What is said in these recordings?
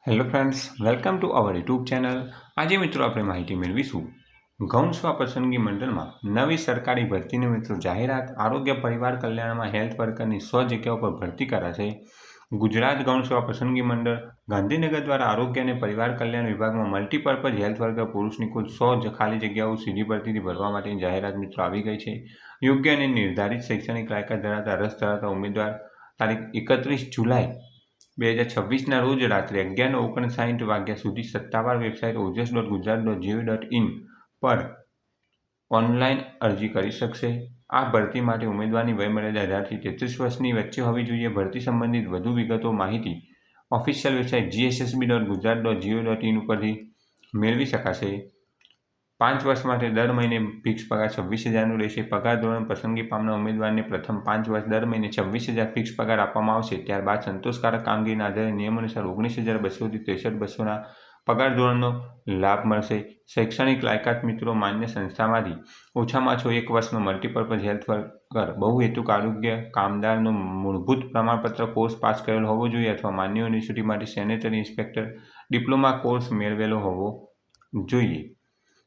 Hello friends, welcome to our YouTube channel. આજે મિત્રો આપણે માહિતી મેળવીશું ગૌણ સ્વ પસંદગી મંડળમાં નવી સરકારી ભરતીની મિત્રો જાહેરાત. આરોગ્ય પરિવાર કલ્યાણમાં હેલ્થ વર્કરની 100 જગ્યાઓ પર ભરતી કરાશે. ગુજરાત ગૌણ સ્વ પસંદગી મંડળ ગાંધીનગર દ્વારા આરોગ્ય અને પરિવાર કલ્યાણ વિભાગમાં મલ્ટીપર્પઝ હેલ્થ વર્કર પુરુષની કુલ 100 ખાલી જગ્યાઓ સીધી ભરતીથી ભરવા માટેની જાહેરાત મિત્રો આવી ગઈ છે. યોગ્ય અને નિર્ધારિત શૈક્ષણિક લાયકાત ધરાવતા રસ ધરાવતા ઉમેદવાર તારીખ 31 જુલાઈ 2026ના રોજ રાત્રે 11:59 વાગ્યા સુધી સત્તાવાર વેબસાઇટ ojas.gujarat.go.in પર ઓનલાઈન અરજી કરી શકશે. આ ભરતી માટે ઉમેદવારની વયમર્યાદા 18 થી 33 વર્ષની વચ્ચે હોવી જોઈએ. ભરતી સંબંધિત વધુ વિગતો માહિતી ઓફિશિયલ વેબસાઇટ gssb.gujarat.go.in ઉપરથી મેળવી શકાશે. 5 વર્ષ માટે દર મહિને ફિક્સ પગાર 26,000નું રહેશે. પગાર ધોરણ પસંદગી પામનાર ઉમેદવારને પ્રથમ 5 વર્ષ દર મહિને 26,000 ફિક્સ પગાર આપવામાં આવશે. ત્યારબાદ સંતોષકારક કામગીરીના આધારે નિયમ અનુસાર 19,200 થી 63,200ના પગાર ધોરણનો લાભ મળશે. શૈક્ષણિક લાયકાત મિત્રો માન્ય સંસ્થામાંથી ઓછામાં ઓછો 1 વર્ષનો મલ્ટીપર્પઝ હેલ્થ વર્કર બહુહેતુક આરોગ્ય કામદારનો મૂળભૂત પ્રમાણપત્ર કોર્સ પાસ કરેલો હોવો જોઈએ અથવા માન્ય યુનિવર્સિટીમાંથી સેનેટરી ઇન્સ્પેક્ટર ડિપ્લોમા કોર્સ મેળવેલો હોવો જોઈએ.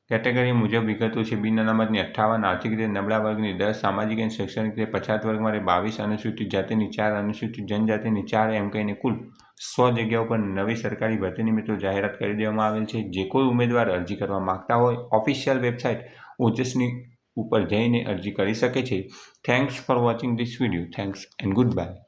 કેટેગરી મુજબ વિગતો છે. બિન અનામતની 58, આર્થિક રીતે નબળા વર્ગની 10, સામાજિક અને શૈક્ષણિક રીતે પછાત વર્ગ માટે 22, અનુસૂચિત જાતિની 4, અનુસૂચિત જનજાતિની 4 એમ કહીને કુલ 100 જગ્યાઓ પર નવી સરકારી ભરતીની મિત્રો જાહેરાત કરી દેવામાં આવેલ છે. જે કોઈ ઉમેદવાર અરજી કરવા માંગતા હોય ઓફિશિયલ વેબસાઇટ ઓજસની ઉપર જઈને અરજી કરી શકે છે. Thanks for watching this video. Thanks and good bye.